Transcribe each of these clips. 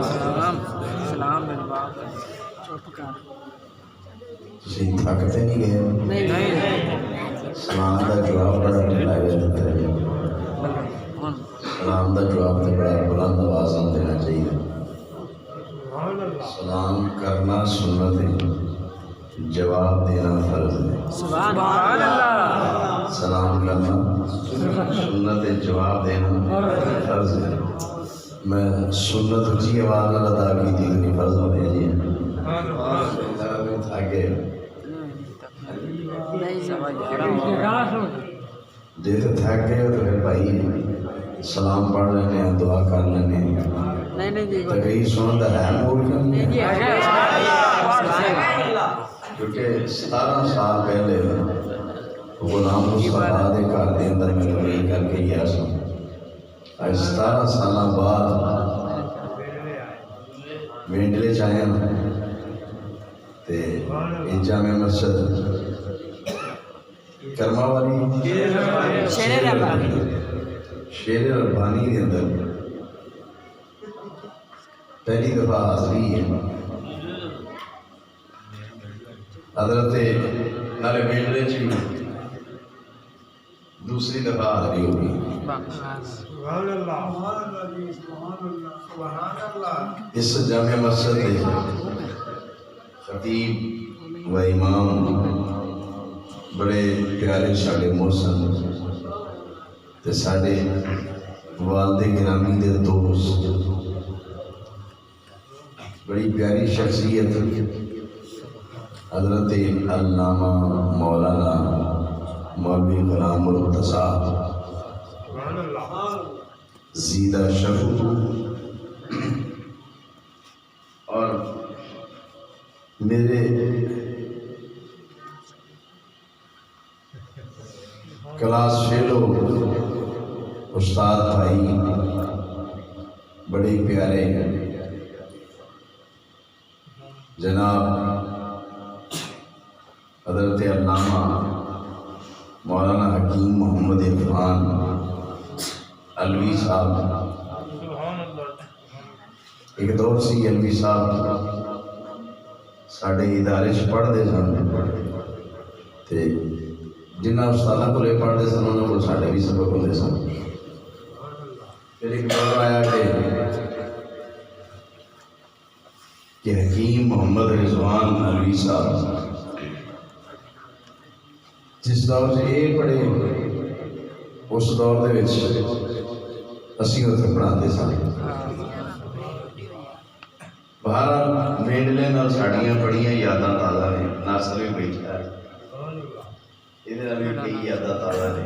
سلام میرے باپ چپ کر تسی تھکتے نہیں گئے نہیں سلام دا جواب بڑا ڈھیلا ہے سلام دا جواب تے بڑا بلند آواز نال دینا چاہیے سلام کرنا سنت ہے جواب دینا فرض ہے سبحان اللہ سلام کرنا سنت ہے جواب دینا فرض ہے میں سنت اچھی آواز نال ادا کی تھی کہ فرض ہونے جی آگے جی تو تھک گئے ہو تو پھر بھائی سلام پڑھ لینے ہیں دعا کر لینے ہیں تقریر سنن دا ہے موڑ کیونکہ 17 سال پہلے غلام مصطفیٰ دے گھر دے اندر میں تقریر کر کے گیا سا آج 17 سالہ بعد وینڈلے چاہے تے جامع مسجد کرما والی شیر ربانی کے اندر پہلی دفعہ حاضری ہے حضرت نالے وینڈلے چی دوسری دفعہ حاضری ہوگی اس جامع مسجد کے خطیب و امام بڑے پیارے ساڑے محسن تے ساڑے والد گرامی دے دوست بڑی پیاری شخصیت حضرت علامہ مولانا مولوی غلام مرتضیٰ زیدہ شفو اور میرے کلاس فیلو استاد بھائی بڑے پیارے جناب حضرت علامہ مولانا حکیم محمد عرفان علوی صاحب ایک دور سی علوی صاحب ساڑھے ادارے پڑھتے سن تے جنہ استادہ کو لے پڑھتے سن انہوں کو ساڑھے بھی سبق ہوتے سن پھر ایک دور آیا کہ حکیم محمد رضوان علوی صاحب جس دور سے یہ پڑھے اس دور دے وچ اسی اتنے پڑھاتے سن باہر وینڈلے نال ساڑیاں بڑیاں یاداں تازہ نے ناصر بھی بیٹھا ہے یہ بھی کئی یاداں تازہ نے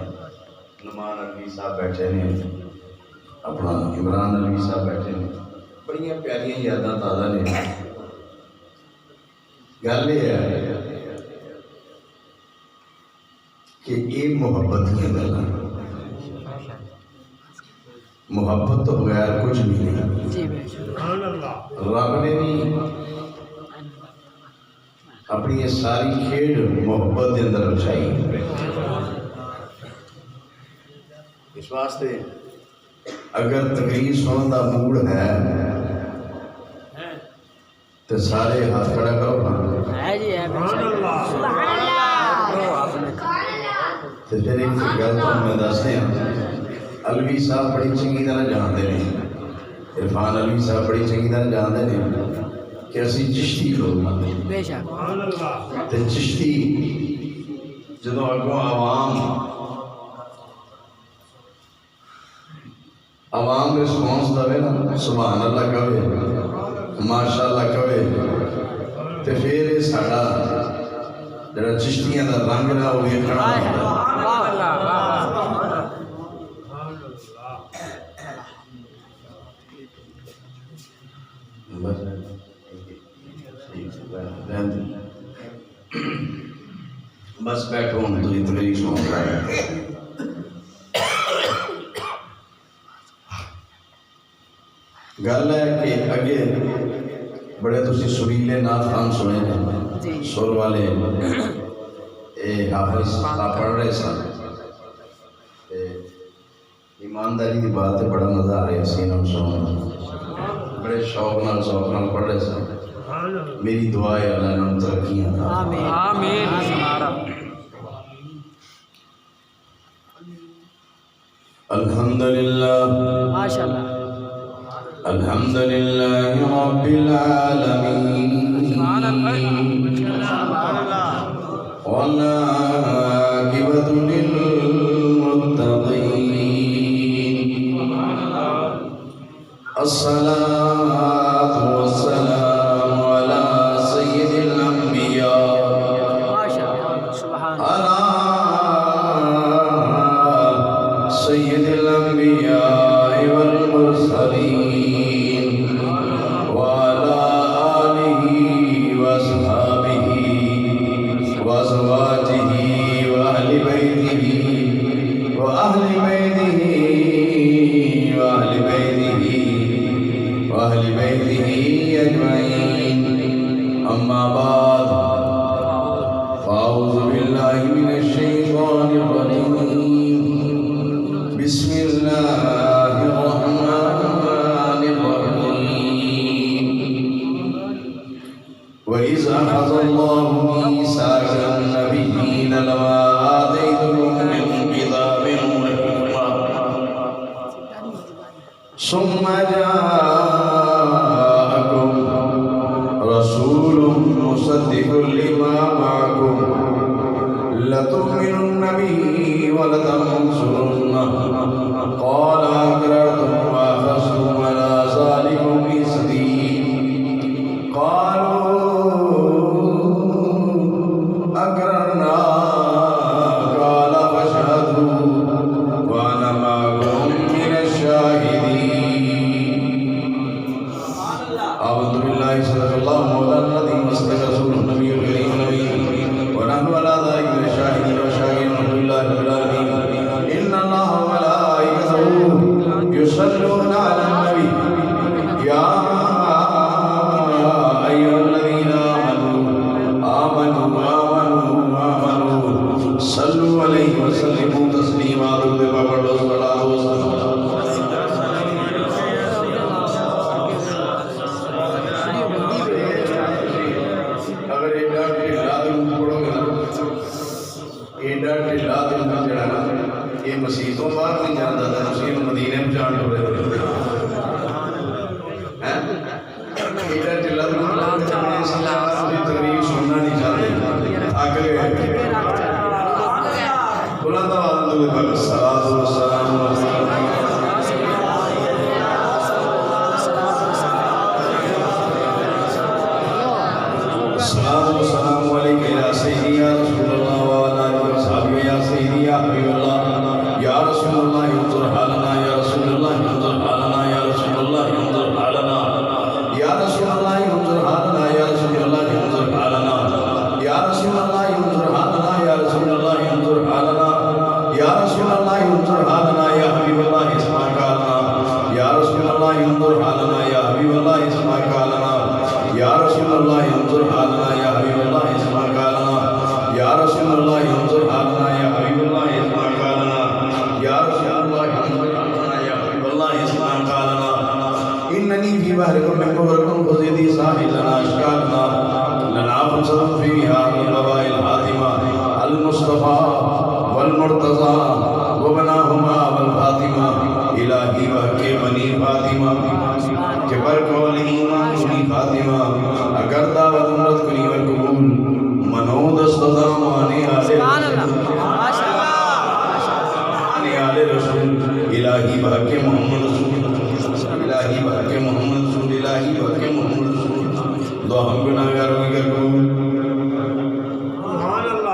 نمان علوی صاحب بیٹھے نے اپنا عمران علوی صاحب بیٹھے نے بڑیاں پیاریاں یاداں تازہ نے گل یہ ہے کہ یہ محبت کی گلاں محبت تو بغیر کچھ بھی نہیں رب نے بھی اپنی یہ ساری کھیڈ محبت کے اندر رچائی اس واسطے اگر تقریر سنن کا موڈ ہے تو سارے ہاتھ کھڑا کرو تو پھر ایک گل تو میں دستے ہیں علوی صاحب بڑی چنگی طرح جانتے ہیں عرفان علوی صاحب بڑی چنگی طرح جانتے ہیں کہ اسی چشتی لوگ تے چشتی جدو اگوں عوام رسپانس دے نا سبحان اللہ کہے ماشاء اللہ کہے تے پھر یہ ساڈا جڑا چشتیاں دا رنگ نہ وہ ویکھنا بس بیٹھو ہوں تو تقریر سن رہا ہے گل ہے کہ اگے بڑے تسی سریلے نعت خوان سنے سر والے حافظ صاحب پڑھ رہے سن ایمانداری کی بات ہے بڑا مزہ آ رہا ہے سینم سننا شوق نال پڑھ رہے سن میری دعا ہے اللہ نے ترقیاں عطا آمین آمین سنارا الحمدللہ ماشاءاللہ الحمدللہ رب العالمین سبحان اللہ والعاقبۃ للمتقین الصلاۃ والسلام علی سید الانبیاء ماشاءاللہ سبحان علی سید الانبیاء والمرسلین وعلی آلہ واصحابہ وازواجہ واہل بیتہ واہل بیتہ واہل بیتہ واہل بیتہ اجمعین اما بعد فاعوذ باللہ من الشیطان الرجیم بسم اللہ الرحمن الرحیم وَإِذْ أَخَذَ اللَّهُ مِيثَاقَ النَّبِيِّينَ لَمَا آتَيْتُكُم مِّن كِتَابٍ وَحِكْمَةٍ ثُمَّ جَاءَكُمْ رَسُولٌ مُصَدِّقٌ لِّمَا مَعَكُمْ لَتُؤْمِنُنَّ بِهِ وَلَتَنصُرُنَّهُ قَالَ أَقْرَرْتُمْ وَأَخَذْتُمْ عَلَىٰ ذَٰلِكُمْ إِصْرِي قالوا أقررنا قال فاشهدوا وأنا معكم من الشاهدين أعوذ بالله صدق الله مولانا العظيم وصدق رسوله النبي الكريم النبي ونحن على ذلك من الشاهدين والشاكرين والحمد لله رب العالمين إن الله وملائكته يصلون على النبي يا أيها الذين آمنوا صلوا عليه وسلموا تسليما درود پڑھ لو صلاۃ و سلام اگر ایڈا ٹھلا دل پڑھو گے نا ایڈا ٹھلا دل جڑا نا یہ مسیح تو باہر نہیں جاندا تھا مسیح مدینے میں جان لو ہیں ایڈا ٹھلا دل تقریر سننا نہیں چاہتے آگ گئے بلند آواز میں پڑھ صلاۃ و سلام صلاۃ و سلام علیک یا سیدی یا رسول اللہ وعلی آلہ وصحبہ یا سیدی یا حبیب اللہ یا رسول اللہ انظر حالنا یا رسول اللہ انظر حالنا یا رسول اللہ انظر حالنا یا رسول اللہ انظر حالنا یا رسول اللہ انظر حالنا یا رسول اللہ انظر حالنا یا رسول اللہ انظر حالنا یا رسول اللہ انظر حالنا یا حبیب اللہ اسمع کالنا یا رسول اللہ انظر حالنا یا حبیب اللہ اسمع کالنا یا رسول اللہ انظر حالنا یا حبیب اللہ اسمع کالنا یا رسول اللہ انظر حالنا یا حبیب اللہ اسمع کالنا یا رسول اللہ انظر حالنا یا حبیب اللہ اسمع کالنا اننی فی بحرکم من قبرکم فزیدی ساحلنا اشکالنا لنا فنصرم فی بحار الوباء الحاتمہ المصطفیٰ والمرتضی وبناہما والفاطمہ الہی واقع بنی فاطمہ کہ برکول ایمان کنی فاطمہ اگر دعوت امرت کنی والقبول منو دستدام آنے آلے رسول الہی واقع محمد رسول الہی واقع محمد رسول الہی واقع محمد رسول دو ہم گناہگاروں کی قبول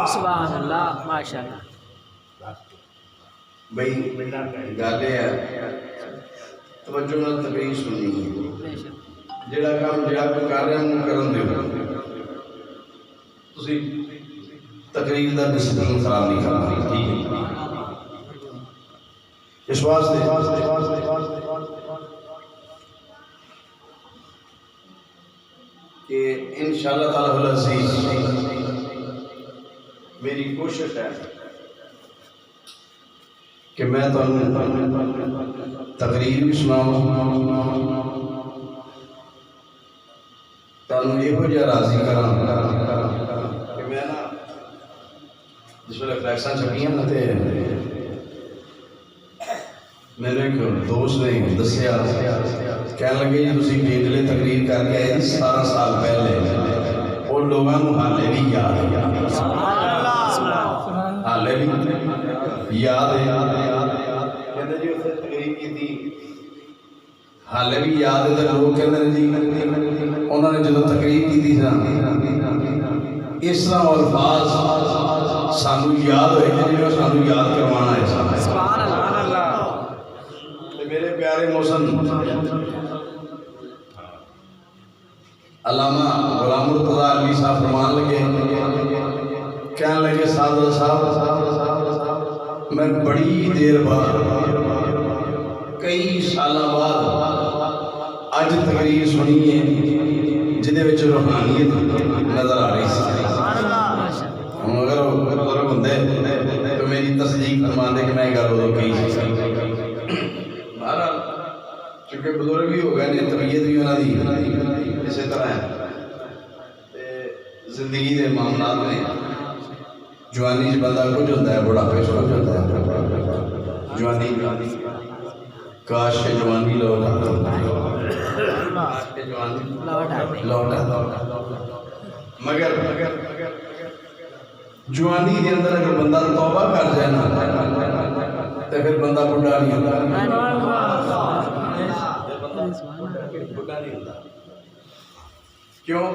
سبحان اللہ ماشاءاللہ بھئی گالے ہیں توجہ نہ تقریر سننی ہے جڑا کام جڑا کو کر رہے ہیں کرن دے تسی تقریر دا ڈسپلن خراب نہیں کرنا ٹھیک ہے اس واسطے کہ انشاءاللہ تعالی العزیز میری کوشش ہے کہ میں تقریر بھی سناؤں یہو جہا راضی کراں کہ میں نا جس ویلے فلیکساں چھپیاں نا تے میرے ایک دوست نے دسیا کہنے لگے جی تسی بیٹلے تقریر کر کے آئے 17 سال پہلے اور لوگوں کو حالے بھی یاد ہے حالے بھی یاد ہے کہتے جی اتنے تقریر کی تھی حالے بھی یاد ہے تو لوگ کہتے ہیں جی انہوں نے جدو تقریر کی تھی اس طرح الفاظ سانو یاد ہوئے کہ سانو یاد کروانا ہے سبحان اللہ میرے پیارے موسن علامہ غلام مرتضیٰ علی صاحب فرمان لگے کہنے لگے سادہ صاحب میں بڑی دیر بعد کئی سالہ بعد اج تقریر سنی ہے جدے وچ روحانیت نظر آ رہی سی اگر بزرگ ہوندے تو میری تصدیق فرما دے کہ میں گل ادو کہی بہرحال چونکہ بزرگ بھی ہو گئے نے طبیعت بھی انہوں دی اسی طرح ہے زندگی دے معاملات نے جوانی چ بندہ کچھ ہوتا ہے بڑھاپے چ کچھ ہوتا ہے جوانی کاش جوانی لوٹ مگر جوانی کے اندر اگر بندہ توبہ کر جائے نا تو پھر بندہ بڑھا نہیں ہوتا کیوں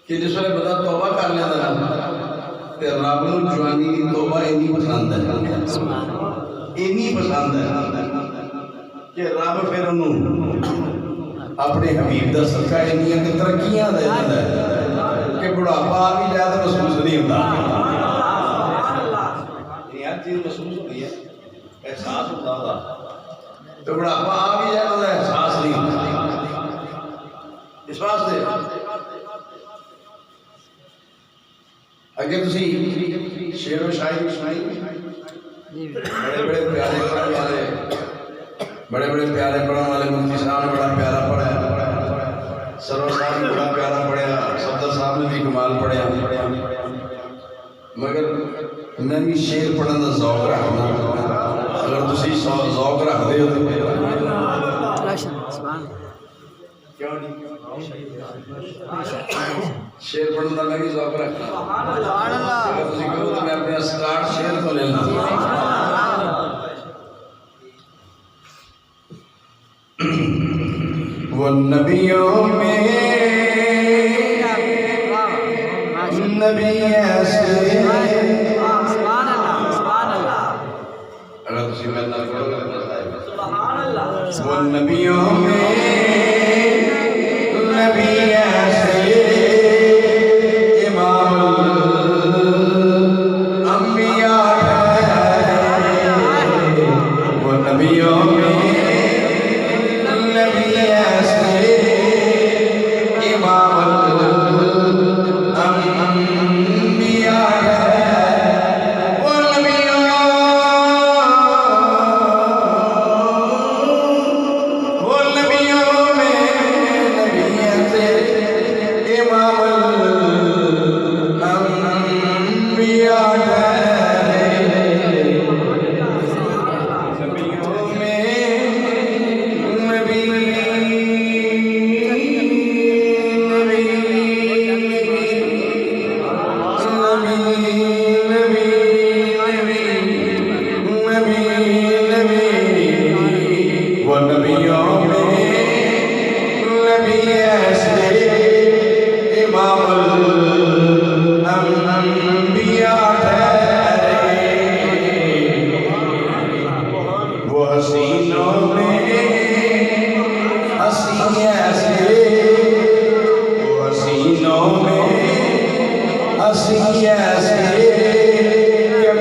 کہ جس وقت بندہ توبہ کر لیتا تو رب نو جوانی کی توبہ اینی پسند ہے اینی پسند ہے کہ رب پھر انہوں اپنے حبیب دا صدقہ اینیاں کی ترقیاں دے دیتا ہے کہ بڑھاپا آ بھی جائے تو محسوس نہیں ہوتا ہر چیز محسوس ہوتی ہے احساس ہوتا تھا تو بڑھاپا آ بھی جائے تو احساس نہیں ہوتا اس واسطے اگر تسی شعر و شاعری سنائی بڑے بڑے پیارے پڑھنے والے مفتی صاحب نے بڑا پیارا پڑھا سرور صاحب نے بڑا پیارا پڑھا صفدر صاحب نے بھی کمال پڑھا مگر میں بھی شعر پڑھنے کا ذوق رکھنا اگر تسی ذوق رکھتے ہو کیوں نہیں شعر پڑھنے کا میں بھی ذوق رکھنا اگر تسی کہو تو میں اپنے اسٹارٹ شعر کو لینا وہ نبیوں میں نبی ایسے اگر تسی میں نہ پڑھو گے وہ نبیوں میں نبی ایسے امام الانبیاء ہے وہ نبیوں میں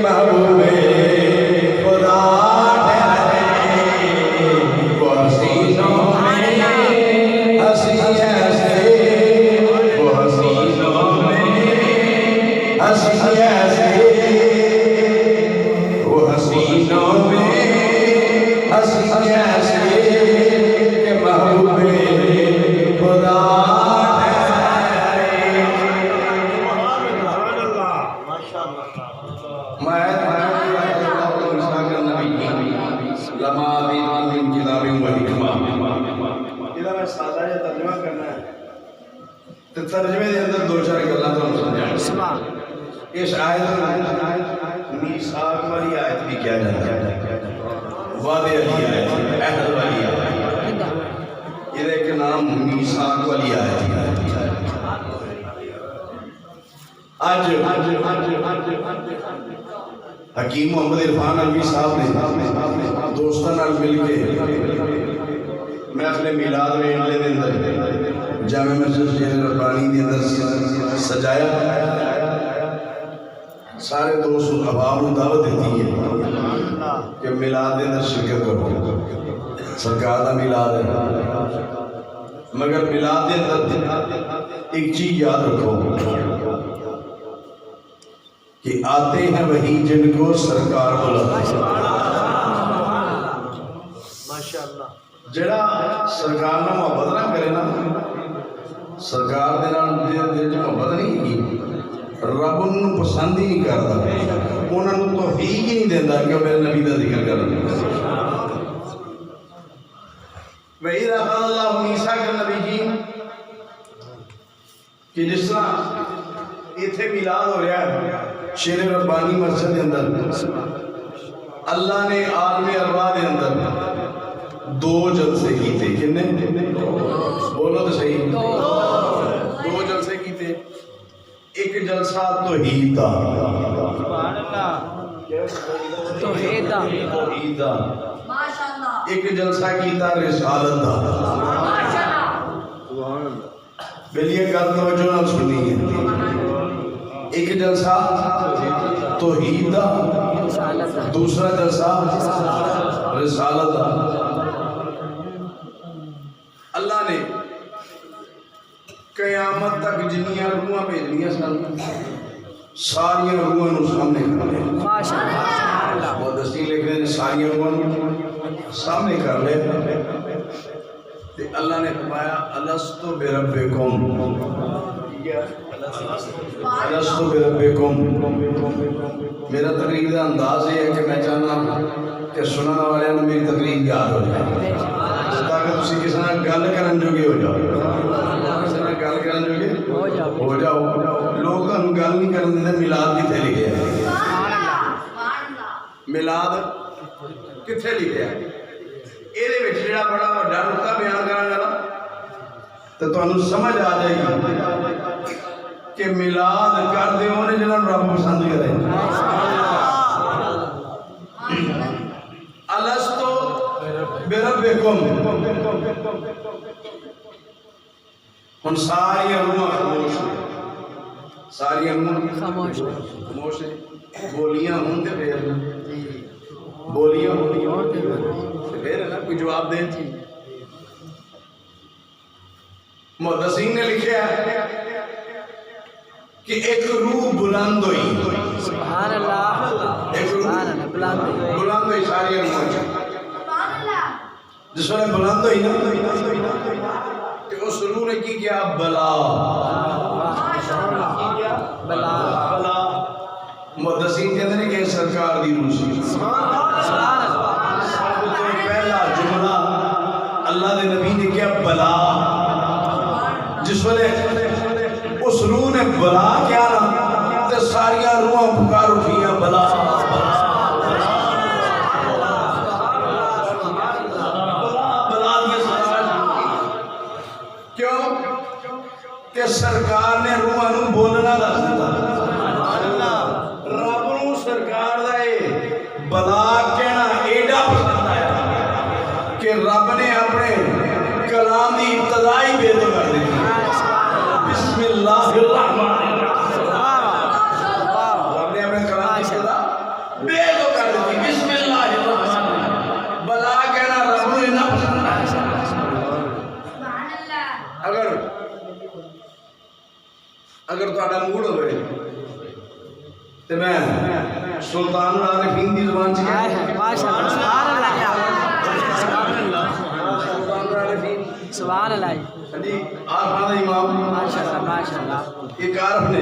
محبوب خدا و حکمہ. یہ میں سادہ یا ترجمہ کرنا ہے تو ترجمے دے اندر دو چار گلاں تو سمجھا. اس آیت میثاق والی آیت بھی کیا جاتا ہے، وعدے والی آیت، عہد والی آیت. یہ ایک نام میثاق والی آیت ہے. آج حکیم محمد عرفان علوی صاحب نے دوستان نال مل کے محفل میلاد ویلے دے اندر جامع مسجد شیر ربانی دے اندر سجایا. سارے دوست احباب کو دعوت دیتی ہے کہ میلاد دے اندر شرکت کرو. سرکار دا میلاد ہے، مگر میلاد دے اندر ایک چیز یاد رکھو کہ آتے ہیں وہی جن کو سرکار بلاتا ہے. جڑا سرکار نہ محبت نہ کرے نا، سرکار دے نال دل چ محبت نہیں کی، رب انہوں پسند ہی نہیں کرتا، انہوں نے توفیق ہی نہیں دیتا کہ میرے نبی دا ذکر کریں. وَإِذَا أَخَذَ اللَّهُ مِيثَاقَ النَّبِيِّينَ کہ جس طرح ایتھے میلاد ہو رہا ہے شیر ربانی مسجد کے اندر، اللہ نے عالم ارواح کے اندر دو جلسے کیتے. کنے؟ بولو تو صحیح. دو جلسے کیتے. ایک جلسہ توحید دا، توحید دا. ایک جلسہ کیتا رسالت دا. بلیے گل توجہ نال سنی ہے. ایک جلسہ توحید دا، دوسرا جلسہ رسالت دا. اللہ نے قیامت تک جنیاں روحاں بھیجنیاں سن، ساری روحاں نو سامنے کر لے. وہ دستی لکھ رہے ہیں ساری روحاں سامنے کر لے. اللہ نے فرمایا الستو بربکم، الستو بربکم. میرا تقریر کا انداز یہ ہے کہ میں چاہنا کہ سننے والے میری تقریر یاد ہو جائے تاکہ تسی کسی نال گل کرن جوگے ہو جاؤ. کسی نال گل کرن جوگے ہو جاؤ. لوگ تانوں گل نہیں کرن دیندے میلاد کتھے لکھیا ہے؟ میلاد کتھے لکھیا ہے؟ یہ جڑا بڑا وڈا نقطہ بیان کراں گا تو تانوں سمجھ آ جائے گی کہ میلاد کر دے اونے جنہاں رب پسند کرے. الستو بربکم. ہن ساری روحاں خاموش ہیں، ساری روحاں خاموش ہیں. بولیاں ہوں تے پھر بولیاں ہوں تے پھر نا کوئی جواب دے. محدثین نے لکھا ہے کہ ایک روح بلند ہوئی. سبحان اللہ. ایک روح بلند ہوئی ساری روحاں. جس وقت بلند ہوئی نا کہ اس روح نے کی کیا؟ بلا. بلا. محدثین کہتے ہیں کہ سرکار دی روح سی. سب تو پہلا جملہ اللہ دے نبی نے کیا؟ بلا. جس وقت اس روح نے بلا کیا نا تو ساری روحاں پکار اٹھیاں بلا. کیوں کہ سرکار نے روحاں نو بولنا دس دیتا. رب نو سرکار دا بلا کہنا ایڈا پسند آیا کہ رب نے اپنے کلام دی ابتدائی بے تو کر دی. بسم اللہ الرحمن الرحیم. رب نے اپنے کلام دی ابتدا بے تو کر دی. بسم اللہ الرحمن الرحیم. بلا کہنا رب نے نہ پسند آیا. اگر تہاڈا موڈ ہوئے تو میں سلطان العارفین دی زبان سے سبحان اللہ. جی عارفان دا امام ماشاءاللہ. ایک عارف نے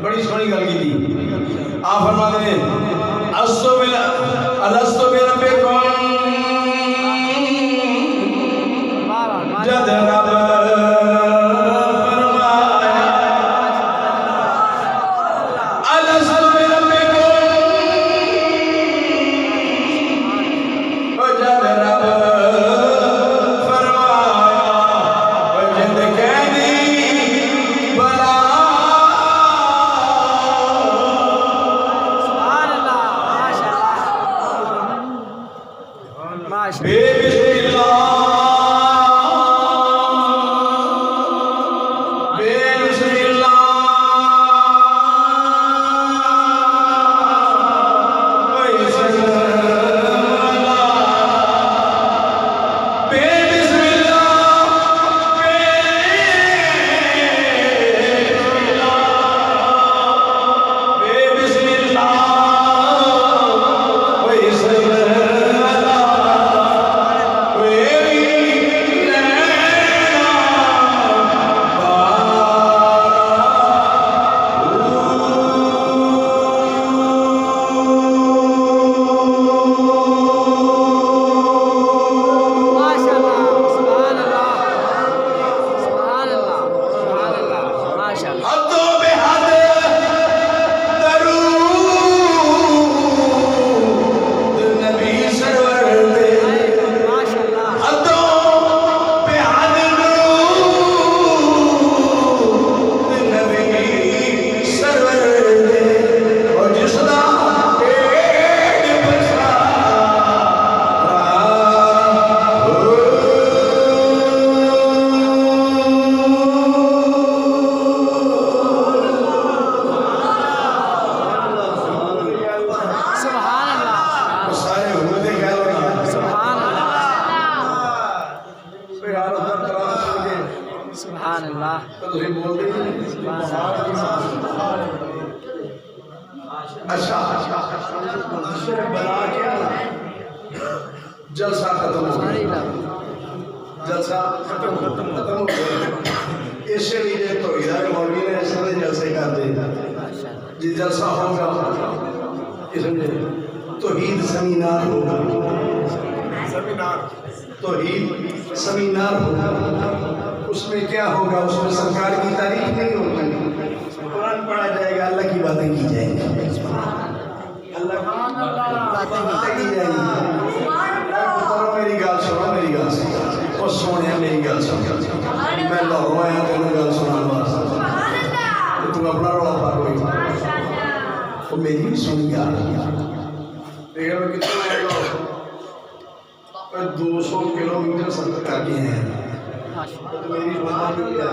بڑی سونی گل کی تھی. آپ فرماتے ہیں الستو بربکم جد رب فرمایا الست بربکم جد رب فرمایا جد قیدی بلا بے بسم اللہ بے بسم اللہ بے بسم اللہ بے بسم سبحان اللہ اچھا جلسہ ختم ہو گیا جلسہ ختم ہو گیا اس لیے تو ادھر مولوی نے اس طرح جلسے کرتے جی جلسہ ہوگا اس میں توحید سمینار ہوگا توحید سمینار ہوگا اس میں کیا ہوگا اس میں سرکار کی تعریف نہیں ہوگی قرآن پڑھا جائے گا اللہ کی باتیں کی جائیں گی اللہ کی باتیں کی جائیں گی میری گال سنو میری گال سنو اور سونے میری گال سنو میں لاہور آیا تینوں گال سنان واسطے تو اپنا رولا پا کوئی تو میری بھی سنی گال دیکھا میں کتنا ہے لاہور 200 کلومیٹر سفر کر کے ہیں تو میری بات بھی کیا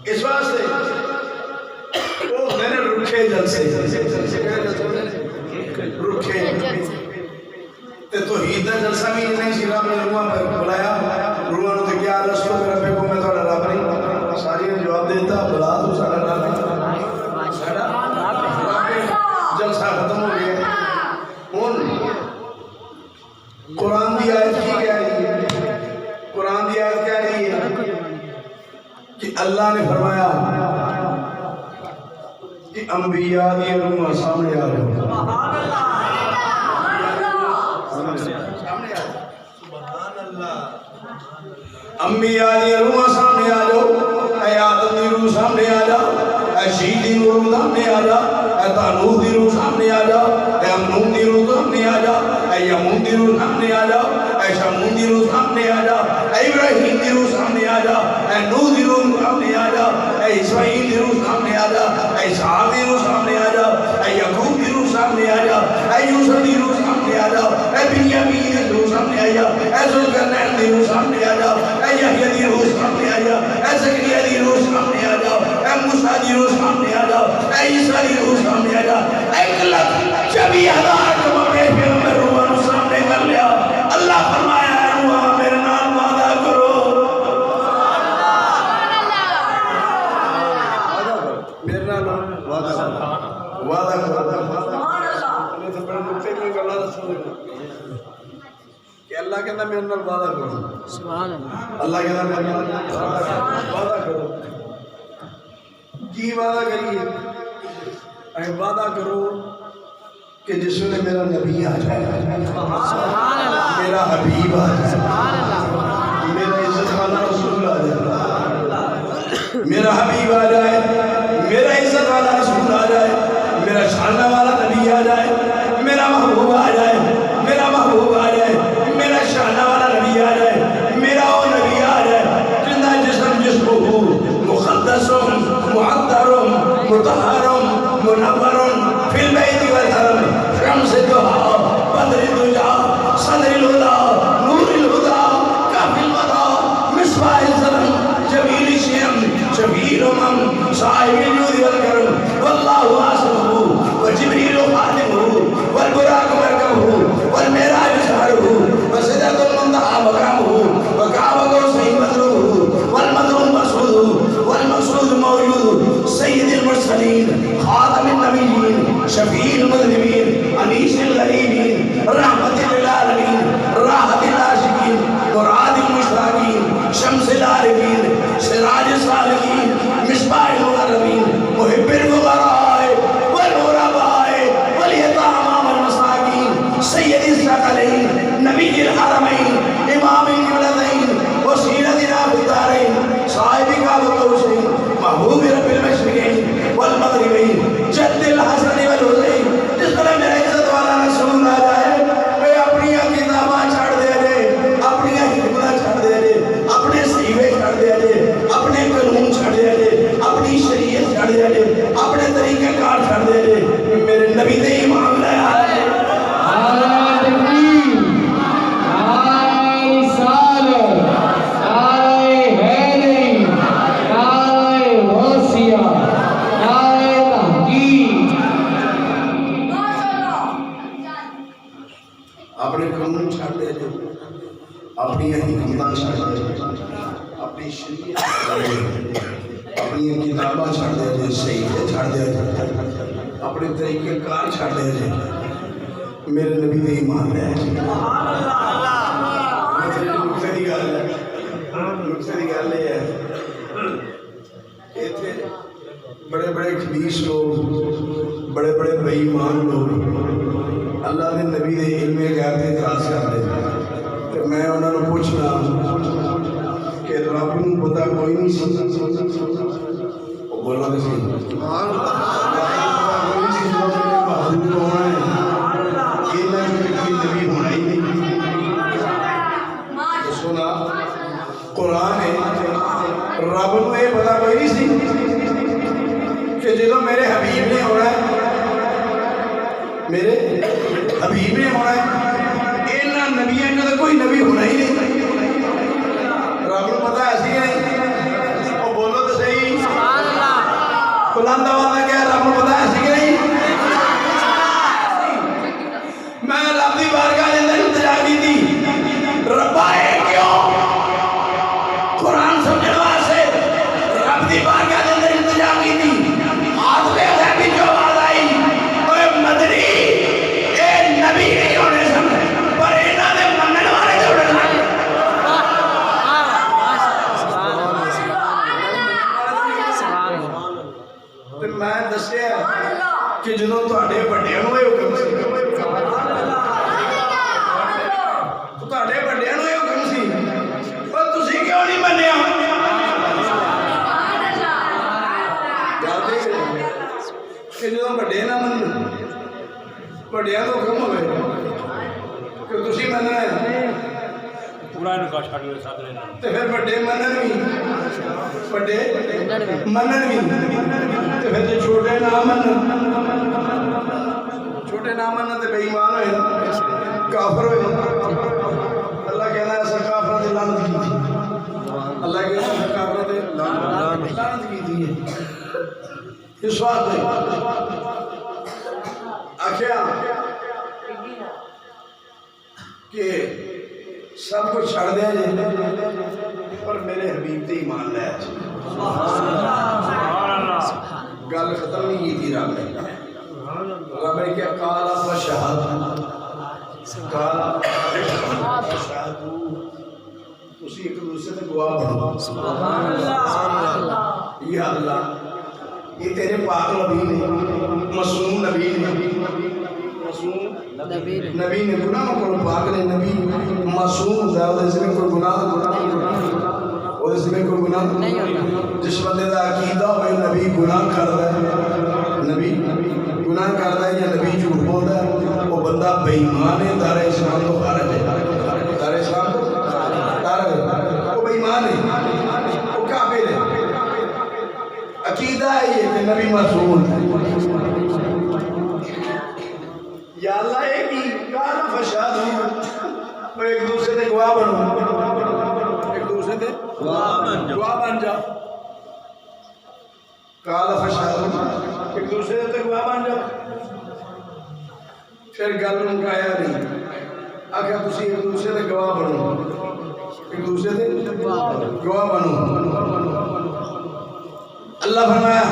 اس واسطے وہ میں نے رکھے جلسے رکھے توحید کا جلسہ بھی نہیں سی رب نے روحاں پر بلایا روحاں نے کیا رسول رب کو میں تھوڑا رب نہیں ساری جواب دیتا بلا تو سارا رب جلسہ ختم ہو گیا ہوں قرآن دی آیت کی کہہ رہی ہے قرآن دی آیت کہہ رہی ہے کہ اللہ نے فرمایا کہ انبیاء دی روح سامنے آ رہے انبیاء دی روح سامنے آ جاؤ اے آدم دی روح سامنے آ جاؤ اے شیط دی روح سامنے آ جاؤ اے تانوح دی روح سامنے آ جاؤ اے امنون دی روح سامنے آ جاؤ اے یمون دی روح سامنے آ جاؤ اے شمون دی روح سامنے آ جاؤ اے ابراہیم دی روح سامنے آ جاؤ اے نوح دی روح سامنے آ جاؤ اے اسماعیل دی روح سامنے آ جاؤ اے اسحاق دی روح سامنے آ جاؤ اے یعقوب دی روح سامنے آ جاؤ اے یوسف دی روح سامنے آ جاؤ اے بنیامین دی روح سامنے آ جاؤ اے ذوالقرنین دی روح سامنے آ جاؤ اے یحییٰ دی روح سامنے آ جاؤ اے زکریا دی روح سامنے آ جاؤ اے موسیٰ دی روح سامنے آ جاؤ اے عیسیٰ دی روح سامنے آ جاؤ 1,24,000 پیغمبر روحاں نو سامنے کر لیا اللہ فرمایا ہے روحاں میرے نال وعدہ کرو میرے نال وعدہ کرو وعدہ کرو کہ اللہ کہنا میرے نال وعدہ کرو سبحان اللہ اللہ کہنا میرے نال وعدہ کرو کی وعدہ کریے اے وعدہ کرو کہ جس میں میرا نبی آ جائے، میرا حبیب آ جائے، میرا عزت والا رسول آ جائے، میرا حبیب آ جائے، میرا عزت والا رسول آ جائے، میرا شانہ والا نبی آ جائے، میرا محبوب آ جائے، میرا محبوب آ جائے، میرا شانہ والا نبی آ جائے، میرا وہ نبی آ جائے جندہ جسم جسمہ مقدس معطر مطہر منور فی البیت والحرم شمس الضحیٰ بدر الدجیٰ صدر الہدیٰ نور الہدیٰ کافی الوداع مصباح الظلم جمیل الشیم شفیع الامم صاحب الجود والکرم واللہ عاصمہ وجبریل خادمہ والبراق مرکبہ والمعراج سحرہ وسدرۃ المنتہی مقامہ وکعبہ قوسین مطلوبہ والمدعو مسعود والمقصود موجود سید المرسلین خاتم النبیین شفیع المذنبین انیس الغریبین رحمت للعالمین راحت العاشقین مراد المشتاقین شمس العارفین سراج الصالحین مصباح المقربین محب الفقراء والغرباء والیتامى والمساکین سید الثقلین نبی الحرمین امام القبلتین وسیلتنا فی الدارین صاحب کعبۃ القوسین محبوب رب المشرقین والمغربین جد الحسن والحسین جس طرح میرا عزت والا رسول آ جائے میں اپنی کتاباں چھڑ دے دے، اپنی حکمتاں چھڑ دے دے، اپنے صحیفے چھڑ دے دے، اپنے قانون چھڑ دے دے، اپنی شریعت چھڑ دے دے، اپنے طریقہ کار چھڑ دے دے، میرے نبی دے ایمان لے آئے اپنے قانون چھڑ دے دے، اپنی حکمتاں چھڑ دے دے، اپنی شریعت چھڑ دے دے، اپنی کتاباں چھڑ دے دے، صحیفے چھڑ دے دے، اپنے طریقے کار چھڑ دے دے، میرے نبی دے ایمان لے نقطے دی گل ہے کہ اتنے بڑے بڑے خبیث لوگ، بڑے بڑے بے ایمان لوگ اللہ نے نبی دے علم غیب تے اعتراض کرتے ہیں کہ میں انہوں نے پوچھنا کہ رب نوں پتہ کوئی نہیں سی، وہ بولا کہ سی محبوب ہونا ہے، یہ نبی ہونا ہی نہیں۔ سنا قرآن ہے رب نوں یہ پتہ کوئی نہیں سی کہ جدو میرے حبیب نے ہونا ہے، میرے حبیب نے ہونا ہے، اینا نبیوں کا کوئی نبی ہونا ہی نہیں، رب کو پتہ ایسی نہیں، وہ بولو تو صحیح بلند آواز کیا رب کو پتہ ایسی کہ نہیں۔ میں رب دی بارگاہ دے اندر التجا کی تھی، ربا ہے کیوں قرآن سمجھنے واسطے رب دی بارگاہ دے اندر التجا کی تھی، ہاتھ پہ غیبی جو آواز آئی اوے مدنی اے نبی نہیں ہونے سمجھے پر انہاں دے منن والے دے اڑن لگ تے میں دسیا کہ جدوں تہاڈے بڑیاں نوں اے حکم سی، تہاڈے بڑیاں نوں اے حکم سی پر تسی کیوں نہیں منیا؟ کہ جدوں بڑے نہ منن بڑیاں دا حکم ہوئے کہ تسی مننا ہے قرآن کا چھڑ لے ساتھ لینا تے پھر بڑے منن بھی، بڑے منن بھی تے پھر تے چھوٹے نہ منن، چھوٹے نہ منن تے بے ایمان ہوئے کافر ہوئے۔ اللہ کہنا ہے ایسا کافر دے لعنت کی تھی، اللہ کہنا ہے ایسا کافر دے لعنت کی تھی۔ اس واسطے آخیا کہ سب کو چھڑ دیا جائے پر میرے حبیب تے ایمان لے گل ختم نہیں کی تھی رب نے، رب نے کیا قال فشہد، قال فشہد، اسی ایک دوسرے سے گواہ بنو۔ یا اللہ یہ تیرے پاک نبی نے، معصوم نبی نے، معصوم نبی نے نبی نے گناہ کو پاک نے نبی معصوم ہوتا ہے اس میں کوئی گناہ اور اس میں کوئی گناہ نہیں ہوتا جس بندے کا عقیدہ ہوئے نبی گناہ کرتا ہے نبی گناہ کرتا ہے یا نبی جھوٹ بولتا ہے وہ بندہ بے ایمان ہے دار اسلام تو خارج ہے دار اسلام تو خارج ہے وہ بے ایمان ہے وہ کافر ہے عقیدہ ہے یہ کہ نبی معصوم ہے یا اللہ ایک ہی کالا فشاد ہوں ایک دوسرے سے گواہ بنو ایک دوسرے سے گواہ بن جاؤ کالا فشاد ہوں ایک دوسرے سے گواہ بن جاؤ پھر گل مکایا نہیں آخر تسی ایک دوسرے سے گواہ بنو ایک دوسرے سے گواہ بنو اللہ فرمایا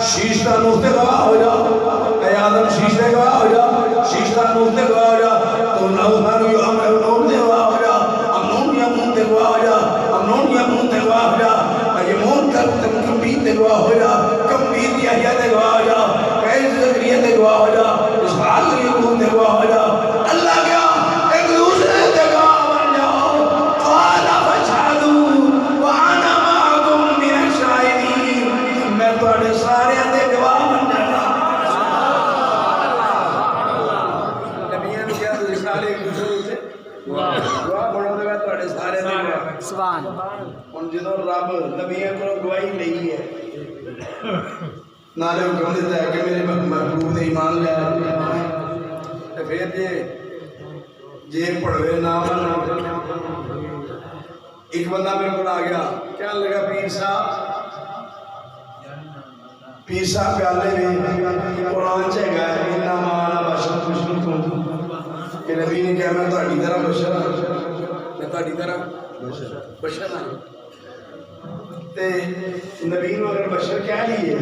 شیش کا نقطے گواہ ہو جاؤ اے آدم شیش کا گواہ ہو جاؤ شیش کا نقطے گواہ ہو جاؤ تو نوحان یو امنون تے گواہ ہو جاؤ امنون یمون تے گواہ ہو جاؤ امنون یمون تے گواہ ہو جاؤ یمون کمبید تے گواہ ہو جاؤ کمبید یحییٰ تے گواہ ہو جاؤ قیس زکریہ تے گواہ ہو جاؤ اسحاق تے گواہ ہو جاؤ اللہ کیا ایک دوسرے تے گواہ بن جاؤ قال فاشهدوا وانا معكم من الشاهدين میں تواڈے سارے تے گواہ بن جانا نبیوں نے کیا تو سارے ایک دوسرے سے گواہ بنو دے تواڈے سارے تے گواہ سبحان ہن جدوں رب نبیوں کو گواہی لئی ہے نالے حکم دیتا ہے کہ میرے محبوب نے ایمان لے تو پھر جی پڑھوے نہ بننا ایک بندہ میرے کو آ گیا کیا لگا پیر صاحب پیالے میں قرآن چاہے گا انہا مانا باشر خوشنو تم کہ نبی نے کہا میں تہاڈی طرح بشر ہاں میں تہاڈی طرح بشر ہاں تے نبی نے اگر بشر کہہ لیے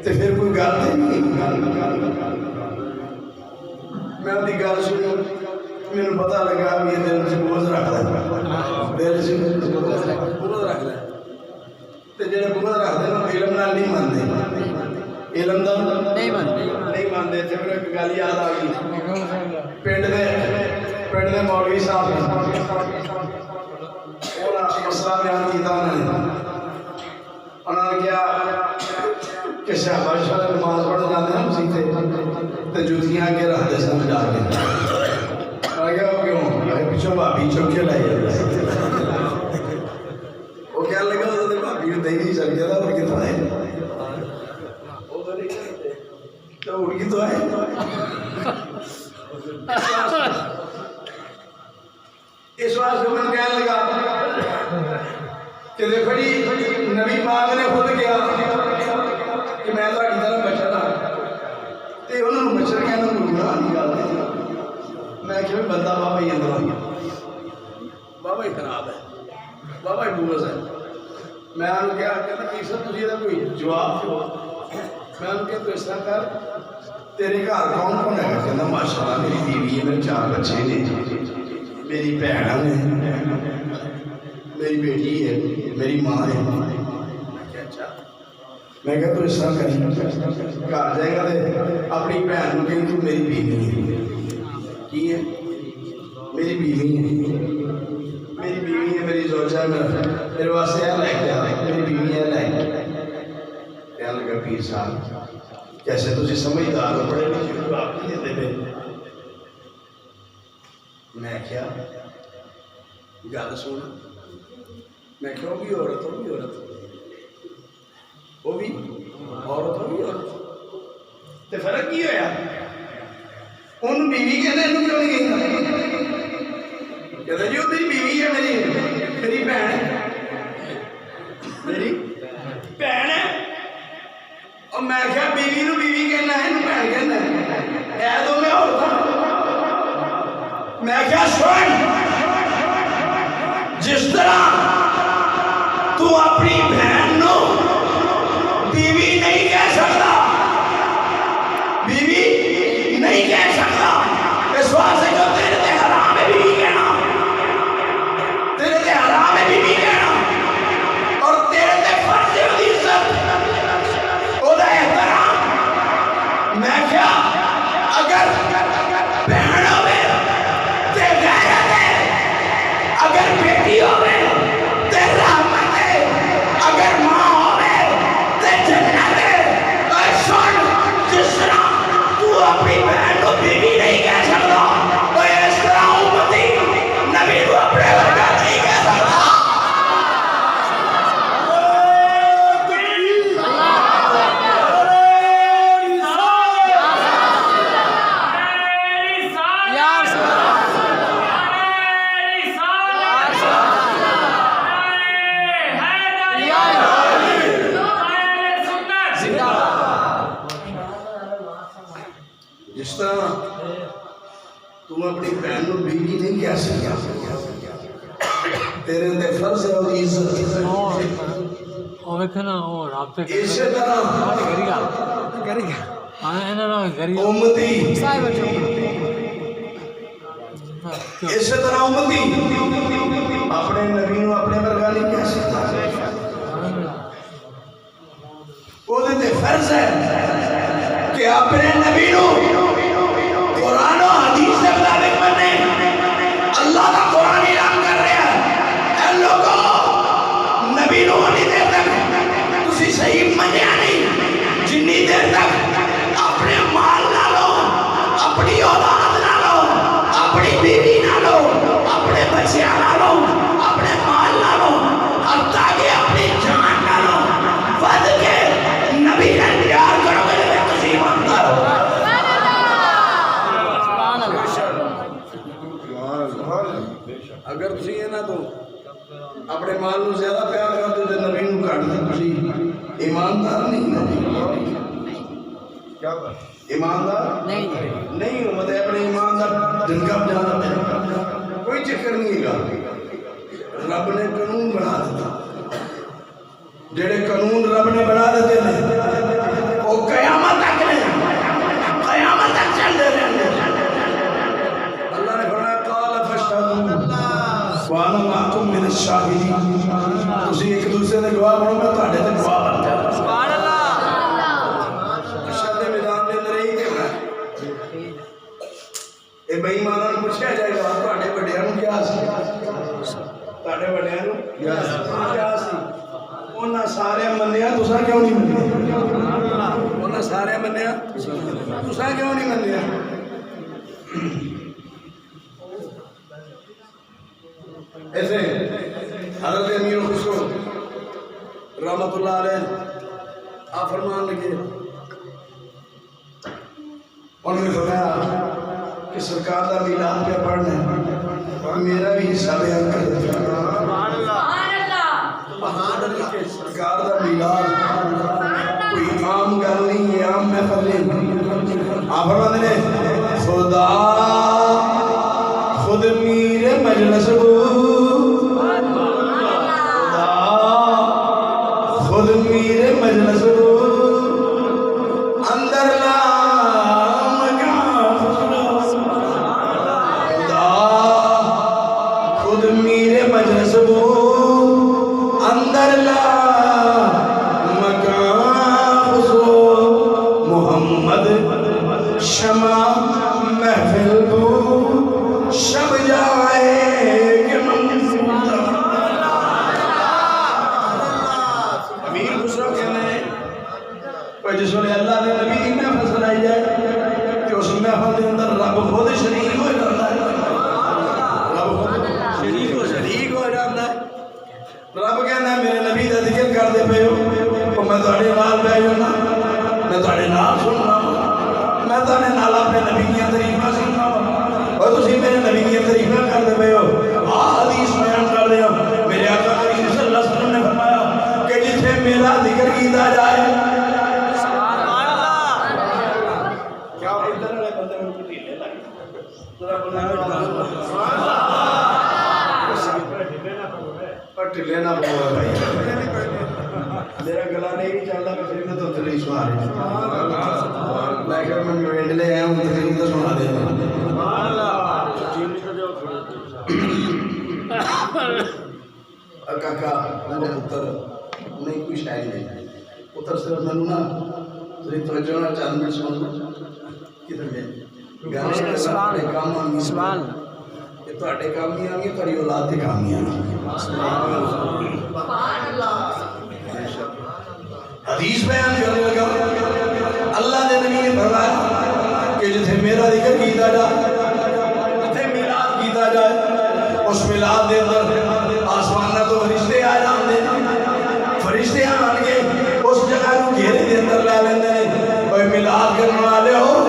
تو پھر کوئی گل نہیں میں اپنی گل سنوں میرے پتہ لگا کہ یہ دل سے بوجھ رکھ ہے دل سے بوجھ رکھ ہے تو جڑے بوجھ رکھتے ہیں علم نال نہیں مانتے علم دا نہیں مانتے تے میرے ایک گل یاد آ گئی پنڈ دے مولوی صاحب انہاں مسئلہ بیان کیتا انہوں نے کیا کہ شہباز شاہ نماز پڑھ جاتے ہیں مسیح تے جوتیاں کے رہتے سمجھا کے آ گیا وہ کیوں پیچھوں بھابی چوکے لائے جاتے وہ کیا لگا وہ بھابی کو دے نہیں سکتا تھا اور کتنا ہے وہ تو نہیں کرتے تو ان کی تو ہے اس واسطے میں کہنے لگا کہ دیکھو جی نبی پاک نے خود کیا کہ میں تو اڈی طرح بچر ہاں تے انہوں نے بچر کہنا کوئی گناہ نہیں کرتے میں کہ بندہ بابا ہی اندر آ گیا بابا ہی خراب ہے بابا ہی بوز ہے میں انہوں کیا کہتا کہ سر تجھے دا کوئی جواب دو میں انہوں کہتا تو اس طرح کر تیرے گھر کون کون ہے کہتا ماشاءاللہ میری بیوی ہے میرے 4 بچے نے میری بہن ہے میری بیٹی ہے میری ماں ہے میں کہا تو اس طرح کریں گھر جائے گا تو اپنی بہن کو کہیں تو میری بیوی ہے کی ہے میری بیوی ہے میری زوجہ ہے میرے واسطے ہے لے کے میری بیوی ہے لے کے کہنے لگا پیر صاحب کیسے تجھے سمجھدار ہو پڑے لکھے تو آپ کی دیتے پہ میں کیا گل سن میں کیا وہ بھی عورت وہ بھی عورت تو فرق کی ہوا ان بیوی کہتے ہیں کیوں نہیں کہتے جی وہ میری بیوی ہے میری بہن ہے اور میں کیا بیوی نو بیوی کہنا ہے بہن کہنا ہے تو میں عورت میں کیا سن جس طرح تو اپنی بہن نو بیوی نہیں کہہ سکتا اس واسطے جو تیرے تے حرام ہے بیوی کہنا تیرے تے حرام ہے بیوی کہنا اور تیرے تے فرض ہے دی عزت او دا احترام میں کیا اگر تم اپنی بہن کو بیوی نہیں کہہ سکتا تیرے تے فرض ہے اور عزت اور ویکھنا اور رابطے اسی طرح کرے گا امتی اسی طرح امتی اپنے نبی نو اپنے ورگا نہیں کہہ سکتا وہ تے فرض ہے کہ اپنے نبی نو قرآن و حدیث سے مطابق بننے اللہ کا قرآن اعلان کر رہے ہیں اے لوگوں نبی نو ہونی دیر تک تسی صحیح منیا نہیں جنی دیر تک اپنے مال نہ لو اپنی اولاد نہ لو اپنی بیوی نہ لو اپنے بچے نہ لو اپنے مال نہ لو حتیٰ کہ اپنی جان نہ لو ود کے نبی نے پیار کرو گے تو تسی ایماندار ہو اگر تسی یہ نہ تو اپنے مال نو زیادہ پیار کرتے تو نبی نو کاٹ دے تسی ایماندار نہیں ایماندار نہیں ہو مطلب اپنے ایماندار جن کا جانا ہے کوئی چکر نہیں گا رب نے قانون بنا دیتا جڑے قانون رب نے بنا دیتے ہیں وہ قیامت تک چل دے رہے ہیں اللہ نے فرمایا قال فاشهدوا وانا معكم من الشاهدين تسی ایک دوسرے دے گواہ بنو میں تہاڈے تے گواہ بن جاواں سبحان اللہ اشد میدان دے اندر ہی کہنا اے بے ایماناں نوں پوچھیا جائے گا تہاڈے وڈیاں نوں کیا سی تہاڈے وڈیاں نوں کیا سی انہاں سارے منیا تساں کیوں نہیں منیا انہاں سارے منیا تساں کیوں نہیں منیا ایسے حضرت امیر خسرو رحمت اللہ علیہ آپ فرمان لگے انہوں نے فرمایا کہ سرکار دا میلاد پہ پڑھنا ہے میرا بھی حصہ بیان کر دیا سرکار دا میلاد کوئی عام گل نہیں ہے عام محفل نہیں آپ فرمان نے خدا خود میرے مجلس خود میرے مجلس اندر لا خود میرے مجلس اندر لا مکان محمد شمع محفل بو شب جائے کہ امیر خسرو کہنے ہیں جس وقت اللہ نے نبی کی محفل سنائی جائے کہ اس محفل کے اندر رب خود شریک ہو جاتا ہے رب خود شریک ہو جاتا ہے رب کہنا ہے میرے نبی کا ذکر کر دے پہ ہو تو میں تھوڑے نال پہ ہونا میں تھوڑے نال سننا میں تھوڑے نال اپنے نبی کی تعریفاں سننا اور تسی میرے نبی کی تعریفاں کر دے پہ ہو حدیث بیان کر دے ہو میرے آقا کریم صلی اللہ علیہ وسلم نے فرمایا کہ جتھے میرا ذکر کیتا جائے کیا ادھر والے بندے کو ڈھیلے لگے ٹھلے نہ بولو بھائی میرا گلا نہیں چلتا کہ پھر میں تو تیری سنا رہی میں کہ میں وینڈلے آیا ہوں تقریر تو سنا دے کاکا پتر نہیں کوئی شاید نہیں پتر صرف میں نا تیری توجہ نہ چاند میں سن کدھر گئے گانے کے کام آنگی کہ تہاڈے کام نہیں آنگی تیری اولاد کے کام نہیں آنگی حدیث بیان کرنے لگا اللہ نے نبی نے فرمایا کہ جتھے میرا ذکر کیتا جائے جتھے میلاد کیتا جائے اس میلاد دے اندر آسمانہ تو فرشتے آ جاندے فرشتے آن کے اس جگہ کو گھیرے دے اندر لے لیندے کوئی میلاد کرنے والے ہو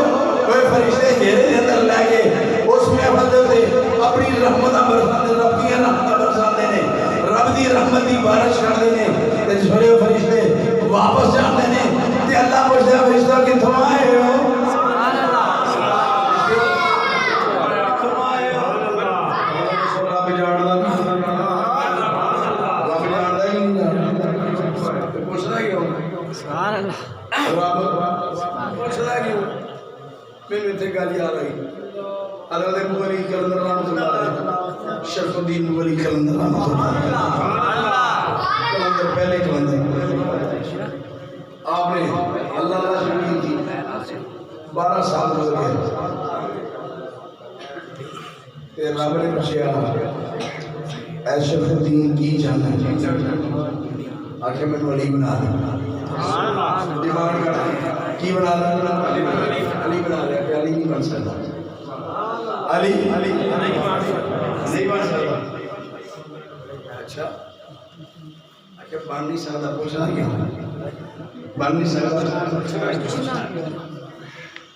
کوئی فرشتے گھیرے دے اندر لے کے اس محفل دے اپنی رحمتاں برساندے رب کی رحمتاں برساندے نے رب دی رحمت دی بارش کردے نے تے جھڑے فرشتے واپس جاندے نے تے اللہ پوچھدا فرشتہ کتھوں آئے ہو میرے اتنے گل یاد آئی حضرت ابو علی کلندر رحمۃ اللہ علیہ شرف الدین ابو علی کلندر رحمۃ اللہ علیہ کلندر پہلے کلندر آپ نے اللہ تعالیٰ سے کی تھی 12 سال گزر گئے تے رب نے پوچھا اے شرف الدین کی جانا آخر میں ولی بنا دیا ڈیمانڈ کر کی بنا دیا علی بنا دیا کہ علی نہیں بن سکتا علی نہیں بن سکتا اچھا آخر بن نہیں سکتا پوچھنا کیا بن نہیں سکتا